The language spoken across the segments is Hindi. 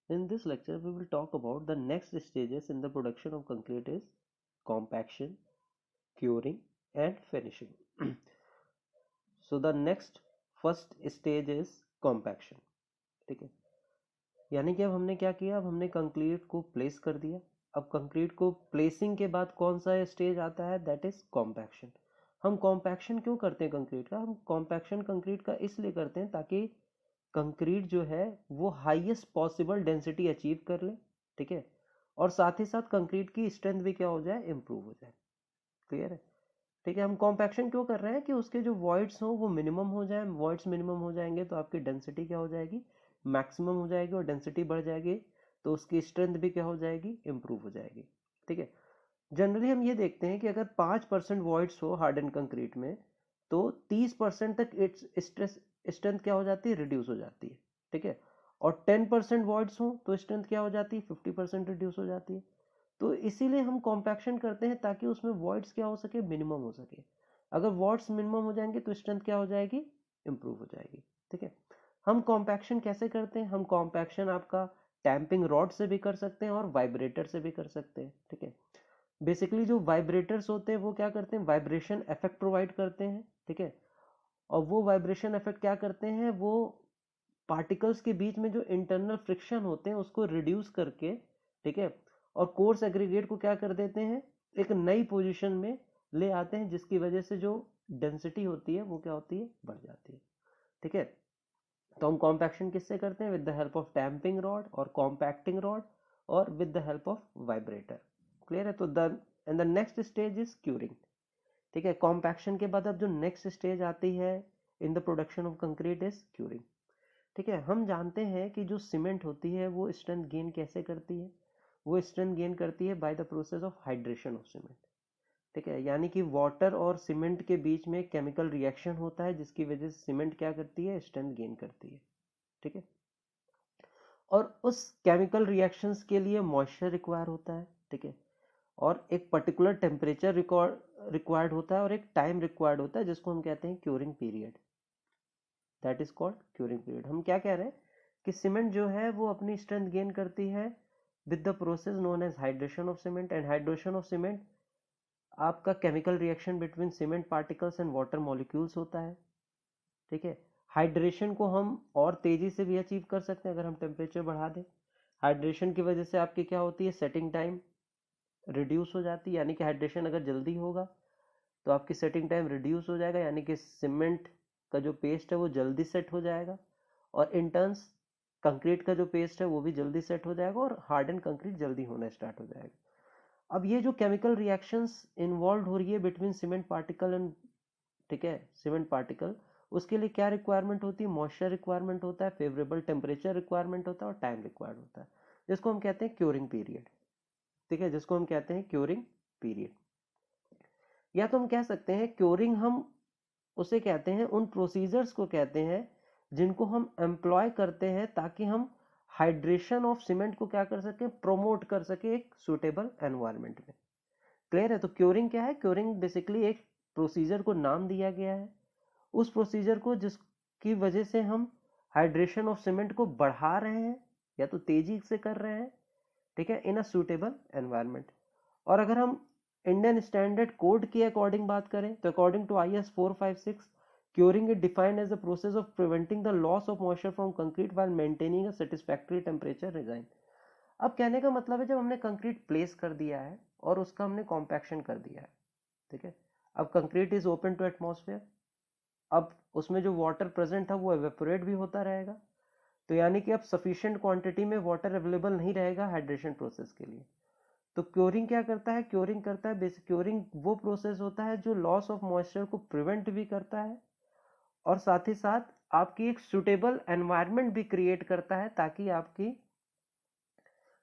In this lecture, we will talk about the next stages in the production of concrete is compaction, curing and finishing. So the next first stage is compaction. ठीक है, यानी कि अब हमने क्या किया, अब हमने कंक्रीट को प्लेस कर दिया. अब कंक्रीट को प्लेसिंग के बाद कौन सा स्टेज आता है, दैट इज कॉम्पैक्शन. हम कॉम्पैक्शन क्यों करते हैं कंक्रीट का, हम कॉम्पैक्शन कंक्रीट का इसलिए करते हैं ताकि कंक्रीट जो है वो हाईएस्ट पॉसिबल डेंसिटी अचीव कर ले. ठीक है, और साथ ही साथ कंक्रीट की स्ट्रेंथ भी क्या हो जाए, इंप्रूव हो जाए. क्लियर है. ठीक है, हम कॉम्पैक्शन क्यों कर रहे हैं कि उसके जो वॉइड्स हो वो मिनिमम हो जाए. वॉइड्स मिनिमम हो जाएंगे तो आपकी डेंसिटी क्या हो जाएगी, मैक्सिमम हो जाएगी, और डेंसिटी बढ़ जाएगी तो उसकी स्ट्रेंथ भी क्या हो जाएगी, इंप्रूव हो जाएगी. ठीक है, जनरली हम ये देखते हैं कि अगर 5% वॉइड्स हो हार्ड एंड कंक्रीट में तो 30% तक इट्स स्ट्रेंथ क्या हो जाती है, रिड्यूस हो जाती है. ठीक है, और 10% वॉइड्स हो तो स्ट्रेंथ क्या हो जाती है, 50% रिड्यूस हो जाती है. तो इसीलिए हम कॉम्पैक्शन करते हैं ताकि उसमें वॉइड्स क्या हो सके, मिनिमम हो सके. अगर वॉइड्स मिनिमम हो जाएंगे तो स्ट्रेंथ क्या हो जाएगी, इंप्रूव हो जाएगी. ठीक है, हम कॉम्पैक्शन कैसे करते हैं, हम कॉम्पैक्शन आपका टैंपिंग रॉड से भी कर सकते हैं और वाइब्रेटर से भी कर सकते हैं. ठीक है, बेसिकली जो वाइब्रेटर्स होते हैं वो क्या करते हैं, वाइब्रेशन इफेक्ट प्रोवाइड करते हैं. ठीक है, और वो वाइब्रेशन इफेक्ट क्या करते हैं, वो पार्टिकल्स के बीच में जो इंटरनल फ्रिक्शन होते हैं उसको रिड्यूस करके, ठीक है, और कोर्स एग्रीगेट को क्या कर देते हैं, एक नई पोजीशन में ले आते हैं, जिसकी वजह से जो डेंसिटी होती है वो क्या होती है, बढ़ जाती है. ठीक है, तो हम कॉम्पैक्शन किससे करते हैं, with the help of damping rod और कॉम्पैक्टिंग रॉड और with the help of vibrator. Clear है. तो the end the next stage is curing. ठीक है, कॉम्पैक्शन के बाद अब जो नेक्स्ट स्टेज आती है in the production of concrete is curing. ठीक है, हम जानते हैं कि जो सीमेंट होती है वो स्ट्रेंथ गेन कैसे करती है, वो स्ट्रेंथ गेन करती है by the process of hydration of cement. ठीक है, यानी कि वाटर और सीमेंट के बीच में केमिकल रिएक्शन होता है जिसकी वजह से सीमेंट क्या करती है, स्ट्रेंथ गेन करती है. ठीक है, और उस केमिकल रिएक्शंस के लिए मॉइस्चर रिक्वायर होता है. ठीक है, और एक पर्टिकुलर टेम्परेचर रिक्वायर्ड होता है और एक टाइम रिक्वायर्ड होता है जिसको हम कहते हैं curing period. That is called curing period. हम क्या कह रहे हैं कि सीमेंट जो है वो अपनी स्ट्रेंथ गेन करती है with the process known as hydration of cement. And hydration of cement आपका chemical reaction between cement particles and water molecules होता है. ठीक है, हाइड्रेशन को हम और तेजी से भी अचीव कर सकते हैं अगर हम टेम्परेचर बढ़ा दें. हाइड्रेशन की वजह से आपकी क्या होती है, सेटिंग टाइम रिड्यूस हो जाती है. यानी कि हाइड्रेशन अगर जल्दी होगा तो आपकी सेटिंग टाइम रिड्यूस हो जाएगा, यानी कि सीमेंट का जो पेस्ट है वो जल्दी सेट हो जाएगा, और इन टर्न्स कंक्रीट का जो पेस्ट है वो भी जल्दी सेट हो जाएगा और हार्ड एंड कंक्रीट जल्दी होना स्टार्ट हो जाएगा. अब ये जो केमिकल रिएक्शंस इन्वॉल्व हो रही है बिटवीन सीमेंट पार्टिकल एंड, ठीक है, सीमेंट पार्टिकल, उसके लिए क्या रिक्वायरमेंट होती है, मॉइस्चर रिक्वायरमेंट होता है, फेवरेबल टेम्परेचर रिक्वायरमेंट होता है और टाइम रिक्वायर्ड होता है, जिसको हम कहते हैं क्यूरिंग पीरियड. ठीक है, जिसको हम कहते हैं क्यूरिंग पीरियड. या तो हम कह सकते हैं क्योरिंग, हम उसे कहते हैं, उन प्रोसीजर्स को कहते हैं जिनको हम एम्प्लॉय करते हैं ताकि हम हाइड्रेशन ऑफ सीमेंट को क्या कर सके, प्रोमोट कर सके एक सुटेबल एनवायरनमेंट में. क्लियर है. तो क्योरिंग क्या है, क्योरिंग बेसिकली एक प्रोसीजर को नाम दिया गया है, उस प्रोसीजर को जिसकी वजह से हम हाइड्रेशन ऑफ सीमेंट को बढ़ा रहे हैं या तो तेजी से कर रहे हैं. ठीक है, इन अ सुटेबल एनवायरनमेंट. और अगर हम इंडियन स्टैंडर्ड कोड के अकॉर्डिंग बात करें तो according to IS 456, curing is defined as the process of preventing the loss of moisture from concrete while maintaining a satisfactory temperature regime. अब कहने का मतलब है जब हमने कंक्रीट प्लेस कर दिया है और उसका हमने कॉम्पैक्शन कर दिया है, ठीक है, अब concrete is open to atmosphere, अब उसमें जो वाटर प्रेजेंट था वो एवेपोरेट भी होता रहेगा, तो यानी कि अब सफिशिएंट क्वांटिटी में वाटर अवेलेबल नहीं रहेगा हाइड्रेशन प्रोसेस के लिए. तो क्योरिंग क्या करता है, क्योरिंग करता है, बेसिक क्योरिंग वो प्रोसेस होता है जो लॉस ऑफ मॉइस्चर को प्रिवेंट भी करता है और साथ ही साथ आपकी एक सुटेबल एनवायरनमेंट भी क्रिएट करता है ताकि आपकी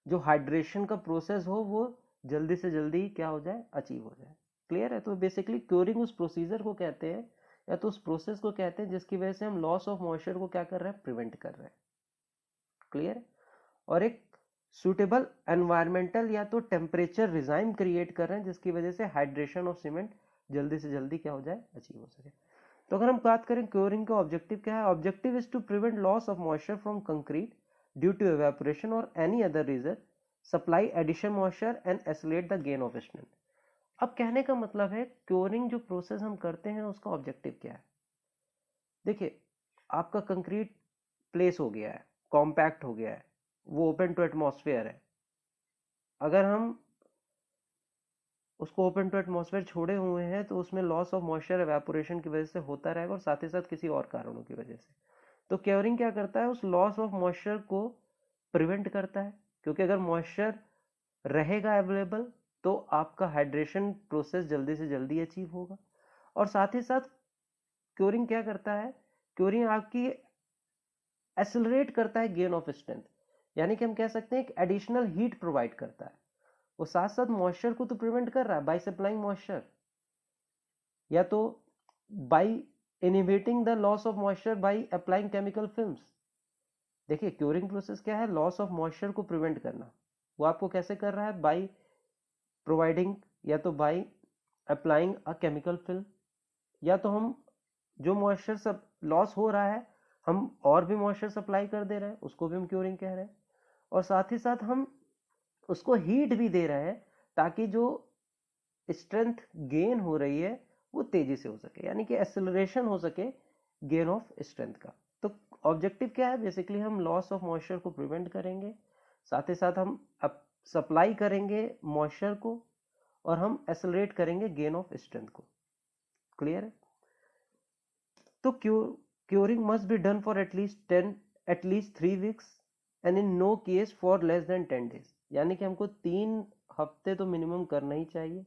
जो हाइड्रेशन का प्रोसेस हो वो जल्दी से जल्दी क्या हो जाए, अचीव हो जाए. क्लियर है. तो बेसिकली क्योरिंग उस प्रोसीजर को कहते हैं या तो उस प्रोसेस को कहते हैं जिसकी वजह से हम लॉस ऑफ मॉइस्चर को क्या कर रहे हैं, प्रिवेंट कर रहे हैं. क्लियर है. और एक सुटेबल एनवायरमेंटल या तो टेम्परेचर रिजाइम क्रिएट कर रहे हैं जिसकी वजह से हाइड्रेशन ऑफ सीमेंट जल्दी से जल्दी क्या हो जाए, अचीव हो सके. तो अगर हम बात करें क्योरिंग का ऑब्जेक्टिव क्या है, objective is to prevent loss of moisture from concrete due to evaporation or any other reason, supply additional moisture and accelerate the gain of strength. अब कहने का मतलब है क्योरिंग जो प्रोसेस हम करते हैं उसका ऑब्जेक्टिव क्या है। देखिए, आपका कंक्रीट प्लेस हो गया है, कॉम्पैक्ट हो गया है, वो ओपन टू एटमॉस्फेयर है। अगर हम उसको ओपन टू एटमॉस्फेयर छोड़े हुए हैं तो उसमें लॉस ऑफ मॉइस्चर एवेपोरेशन की वजह से होता रहेगा और साथ ही साथ किसी और कारणों की वजह से। तो क्योरिंग क्या करता है, उस लॉस ऑफ मॉइस्चर को प्रिवेंट करता है, क्योंकि अगर मॉइस्चर रहेगा अवेलेबल तो आपका हाइड्रेशन प्रोसेस जल्दी से जल्दी अचीव होगा। और साथ ही साथ क्योरिंग क्या करता है, क्योरिंग आपकी एक्सेलरेट करता है गेन ऑफ स्ट्रेंथ, यानी कि हम कह सकते हैं एक एडिशनल हीट प्रोवाइड करता है। वो साथ साथ मॉइस्चर को तो प्रिवेंट कर रहा है बाय सप्लाइंग मॉइस्चर, या तो by inhibiting the loss of moisture by applying chemical films. देखिए, क्योरिंग प्रोसेस क्या है, लॉस ऑफ मॉइस्चर को प्रिवेंट करना। वो आपको कैसे कर रहा है, बाय प्रोवाइडिंग या तो by applying a chemical film, या तो हम जो मॉइस्चर सब लॉस हो रहा है हम और भी मॉइस्चर सप्लाई कर दे रहे हैं, उसको भी हम क्योरिंग कह रहे हैं। और साथ ही साथ हम उसको हीट भी दे रहे हैं ताकि जो स्ट्रेंथ गेन हो रही है वो तेजी से हो सके, यानी कि एक्सेलरेशन हो सके गेन ऑफ स्ट्रेंथ का। तो ऑब्जेक्टिव क्या है, बेसिकली हम लॉस ऑफ मॉइस्चर को प्रिवेंट करेंगे, साथ ही साथ हम सप्लाई करेंगे मॉइस्चर को और हम एक्सेलरेट करेंगे गेन ऑफ स्ट्रेंथ को। क्लियर है। तो curing must be done for at least 3 weeks and in no case for less than 10 days, यानी कि हमको 3 हफ्ते तो मिनिमम करना ही चाहिए,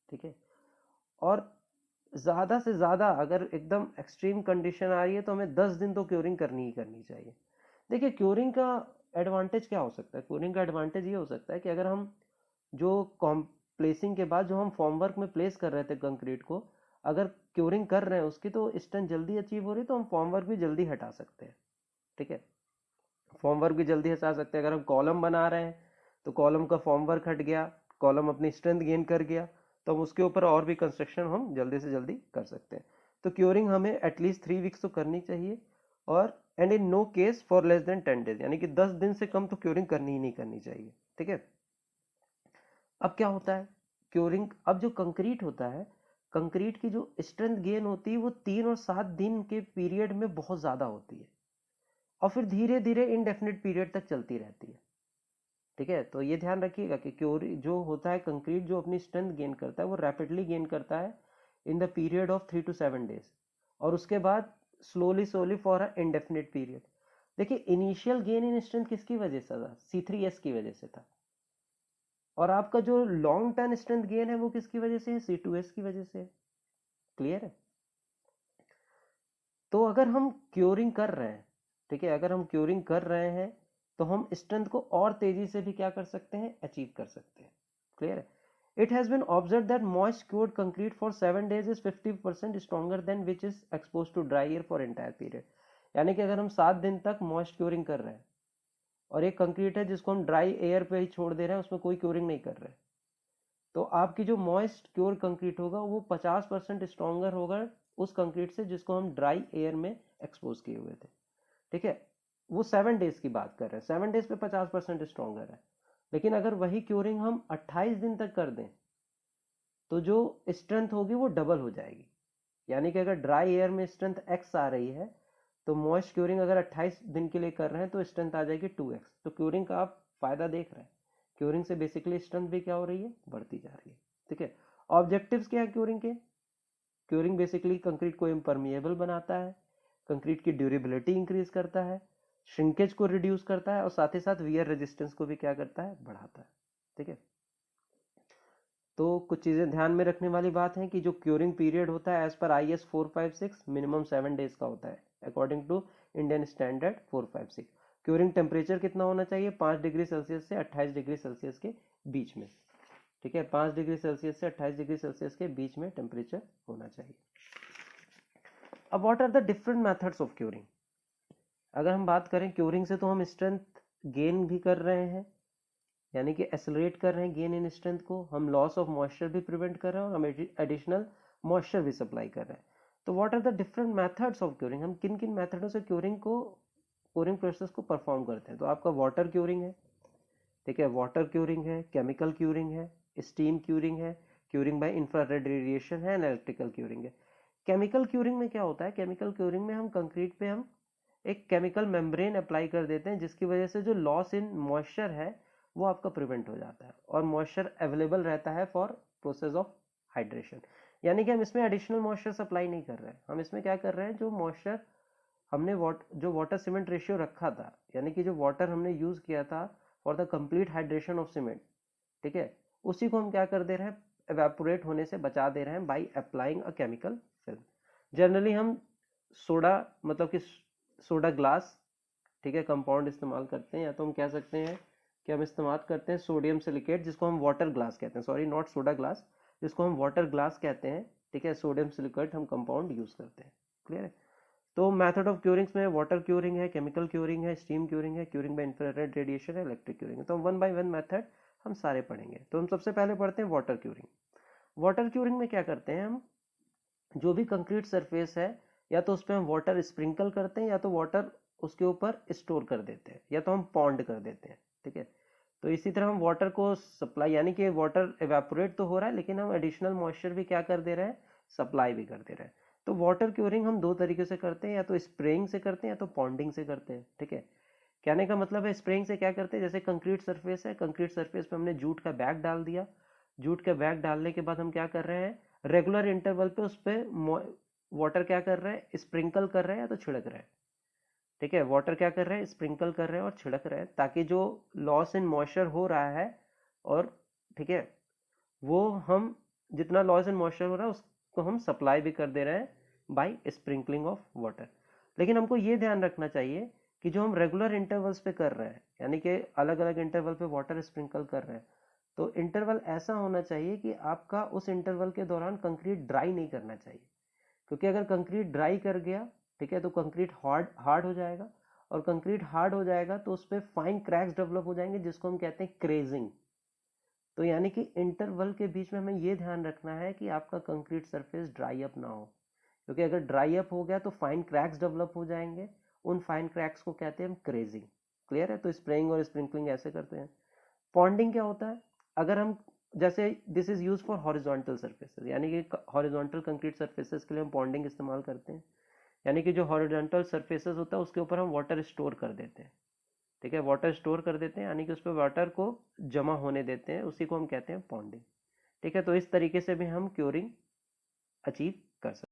ठीक है। और ज़्यादा से ज़्यादा अगर एकदम एक्सट्रीम कंडीशन आ रही है तो हमें 10 दिन तो क्योरिंग करनी ही करनी चाहिए। देखिए, क्योरिंग का एडवांटेज क्या हो सकता है, क्योरिंग का एडवांटेज ये हो सकता है कि अगर हम जो प्लेसिंग के बाद जो हम फॉर्मवर्क में प्लेस कर रहे थे कंक्रीट को, अगर क्योरिंग कर रहे हैं उसकी तो स्ट्रेंथ जल्दी अचीव हो रही है तो हम फॉर्मवर्क भी जल्दी हटा सकते हैं, ठीक है। फॉर्मवर्क भी जल्दी हटा सकते हैं। अगर हम कॉलम बना रहे हैं तो कॉलम का फॉर्मवर्क हट गया, कॉलम अपनी स्ट्रेंथ गेन कर गया, तो हम उसके ऊपर और भी कंस्ट्रक्शन हम जल्दी से जल्दी कर सकते हैं। तो क्योरिंग हमें एटलीस्ट 3 वीक्स तो करनी चाहिए, और and in no case for less than 10 days, यानी कि 10 दिन से कम तो क्योरिंग करनी ही नहीं करनी चाहिए, ठीक है। अब क्या होता है क्योरिंग, अब जो कंक्रीट होता है, कंक्रीट की जो स्ट्रेंथ गेन होती है वो 3 और 7 दिन के पीरियड में बहुत ज्यादा होती है और फिर धीरे धीरे इनडेफिनिट पीरियड तक चलती रहती है, ठीक है। तो ये ध्यान रखिएगा कि क्योरी जो होता है कंक्रीट जो अपनी स्ट्रेंथ गेन करता है वो रैपिडली गेन करता है in the period of 3 to 7 days, और उसके बाद slowly slowly for a indefinite period. देखिए, इनिशियल गेन इन स्ट्रेंथ किसकी वजह से था, C3S की वजह से था, और आपका जो लॉन्ग टर्म स्ट्रेंथ गेन है वो किसकी वजह से है, C2S की वजह से। क्लियर है। तो अगर हम क्योरिंग कर रहे हैं, ठीक है, अगर हम क्योरिंग कर रहे हैं तो हम स्ट्रेंथ को और तेजी से भी क्या कर सकते हैं, अचीव कर सकते हैं। क्लियर है। It has been observe that moist cured concrete for 7 days is 50% stronger than which is expose to dry air for entire period, यानी कि अगर हम 7 दिन तक मॉइस्ट क्योरिंग कर रहे हैं और एक कंक्रीट है जिसको हम ड्राई एयर पे ही छोड़ दे रहे हैं, उसमें कोई क्योरिंग नहीं कर रहे, तो आपकी जो मॉइस्ट क्योर कंक्रीट होगा वो 50% स्ट्रॉन्गर होगा उस कंक्रीट से जिसको हम ड्राई एयर में एक्सपोज किए हुए थे, ठीक है। वो 7 डेज की बात कर रहे हैं, 7 डेज पे 50% स्ट्रॉन्गर है। लेकिन अगर वही क्योरिंग हम 28 दिन तक कर दें तो जो स्ट्रेंथ होगी वो डबल हो जाएगी, यानी कि अगर ड्राई एयर में स्ट्रेंथ x आ रही है तो मॉइस्ट क्योरिंग अगर 28 दिन के लिए कर रहे हैं तो स्ट्रेंथ आ जाएगी 2x। तो क्योरिंग का आप फायदा देख रहे हैं, क्योरिंग से बेसिकली स्ट्रेंथ भी क्या हो रही है, बढ़ती जा रही है, ठीक है। ऑब्जेक्टिव्स क्या है क्योरिंग के, क्योरिंग बेसिकली कंक्रीट को इम्परमिएबल बनाता है, कंक्रीट की ड्यूरेबिलिटी इंक्रीज करता है, श्रिंकेज को रिड्यूस करता है और साथ ही साथ वियर रेजिस्टेंस को भी क्या करता है, बढ़ाता है, ठीक है। तो कुछ चीजें ध्यान में रखने वाली बात है कि जो क्योरिंग पीरियड होता है as per IS 456 minimum 7 days का होता है according to Indian standard 456। Curing temperature कितना होना चाहिए, 5 डिग्री सेल्सियस से 28 डिग्री सेल्सियस के बीच में, ठीक है। 5 डिग्री सेल्सियस से 28 डिग्री सेल्सियस के बीच में टेम्परेचर होना चाहिए। अब what are the different methods of curing. अगर हम बात करें क्योरिंग से तो हम स्ट्रेंथ गेन भी कर रहे हैं, यानी कि एक्सेलरेट कर रहे हैं गेन इन स्ट्रेंथ को, हम लॉस ऑफ मॉइस्चर भी प्रिवेंट कर रहे हैं और हम एडिशनल मॉइस्चर भी सप्लाई कर रहे हैं। तो what are the different methods of curing, हम किन किन मेथडों से क्योरिंग को क्योरिंग प्रोसेस को परफॉर्म करते हैं। तो आपका वाटर क्यूरिंग है, ठीक है, वाटर क्यूरिंग है, केमिकल क्यूरिंग है, स्टीम क्यूरिंग है, क्यूरिंग बाय इंफ्रारेड रेडिएशन है, एंड इलेक्ट्रिकल क्यूरिंग है। केमिकल क्यूरिंग में क्या होता है, केमिकल क्यूरिंग में हम कंक्रीट पे हम एक केमिकल मेम्ब्रेन अप्लाई कर देते हैं, जिसकी वजह से जो लॉस इन मॉइस्चर है वो आपका प्रिवेंट हो जाता है और मॉइस्चर अवेलेबल रहता है फॉर प्रोसेस ऑफ हाइड्रेशन। यानी कि हम इसमें एडिशनल मॉइस्चर सप्लाई नहीं कर रहे हैं, हम इसमें क्या कर रहे हैं, जो मॉइस्चर हमने जो वाटर सीमेंट रेशियो रखा था, यानी कि जो वाटर हमने यूज किया था for the complete hydration of cement, ठीक है, उसी को हम क्या कर दे रहे हैं, एवेपोरेट होने से बचा दे रहे हैं by applying a chemical film. Generally हम सोडा मतलब कि सोडा ग्लास, ठीक है, कंपाउंड इस्तेमाल करते हैं, या तो हम कह सकते हैं कि हम इस्तेमाल करते हैं सोडियम सिलिकेट, जिसको हम वाटर ग्लास कहते हैं, सॉरी नॉट सोडा ग्लास, जिसको हम वाटर ग्लास कहते हैं, ठीक है, सोडियम सिलिकेट हम कंपाउंड यूज करते हैं। क्लियर है। तो मेथड ऑफ क्यूरिंग्स में वाटर क्यूरिंग है, केमिकल क्यूरिंग है, स्टीम क्यूरिंग है, क्यूरिंग बाय इंफ्रारेड रेडिएशन है, इलेक्ट्रिक क्यूरिंग है। तो वन बाय वन मेथड हम सारे पढ़ेंगे। तो हम सबसे पहले पढ़ते हैं वाटर क्यूरिंग। वाटर क्यूरिंग में क्या करते हैं हम, जो भी कंक्रीट सरफेस है, या तो उस पर हम वाटर स्प्रिंकल करते हैं, या तो वाटर उसके ऊपर स्टोर कर देते हैं, या तो हम पॉन्ड कर देते हैं, ठीक है। तो इसी तरह हम वाटर को सप्लाई, यानी कि वाटर एवेपोरेट तो हो रहा है, लेकिन हम एडिशनल मॉइस्चर भी क्या कर दे रहे हैं, सप्लाई भी कर दे रहे हैं। तो वाटर क्यूरिंग हम दो तरीके से करते हैं, या तो स्प्रेइंग से करते हैं या तो पॉन्डिंग से करते हैं, ठीक है। कहने का मतलब है, स्प्रेइंग से क्या करते हैं, जैसे कंक्रीट सरफेस है, कंक्रीट सरफेस पे हमने जूट का बैग डाल दिया, जूट का बैग डालने के बाद हम क्या कर रहे हैं, रेगुलर इंटरवल पे उस पर वाटर क्या कर रहे हैं, स्प्रिंकल कर रहे हैं या तो छिड़क रहे हैं, ठीक है। वाटर क्या कर रहे हैं, स्प्रिंकल कर रहे हैं और छिड़क रहे हैं, ताकि जो लॉस इन मॉइस्चर हो रहा है, और ठीक है, वो हम जितना लॉस इन मॉइस्चर हो रहा है उसको हम सप्लाई भी कर दे रहे हैं बाय स्प्रिंकलिंग ऑफ वाटर। लेकिन हमको ये ध्यान रखना चाहिए कि जो हम रेगुलर इंटरवल्स पे कर रहे हैं, यानी कि अलग अलग इंटरवल पे वाटर स्प्रिंकल कर रहे हैं, तो इंटरवल ऐसा होना चाहिए कि आपका उस इंटरवल के दौरान कंक्रीट ड्राई नहीं करना चाहिए। क्योंकि अगर कंक्रीट ड्राई कर गया, ठीक है, तो कंक्रीट हार्ड हार्ड हो जाएगा, और कंक्रीट हार्ड हो जाएगा तो उस पर फाइन क्रैक्स डेवलप हो जाएंगे, जिसको हम कहते हैं क्रेजिंग। तो यानी कि इंटरवल के बीच में हमें ये ध्यान रखना है कि आपका कंक्रीट सरफेस ड्राई अप ना हो, क्योंकि अगर ड्राई अप हो गया तो फाइन क्रैक्स डेवलप हो जाएंगे, उन फाइन क्रैक्स को कहते हैं हम क्रेजिंग। क्लियर है। तो स्प्रेइंग और स्प्रिंकलिंग ऐसे करते हैं। पॉन्डिंग क्या होता है, अगर हम जैसे this is use for horizontal surfaces, यानी कि हॉरिजॉन्टल कंक्रीट सर्फेसेस के लिए हम पॉन्डिंग इस्तेमाल करते हैं, यानी कि जो हॉरिजॉन्टल सर्फेसेस होता है उसके ऊपर हम वाटर स्टोर कर देते हैं, ठीक है, वाटर स्टोर कर देते हैं, यानी कि उस पर वाटर को जमा होने देते हैं, उसी को हम कहते हैं पॉन्डिंग, ठीक है। तो इस तरीके से भी हम क्योरिंग अचीव कर सकते हैं।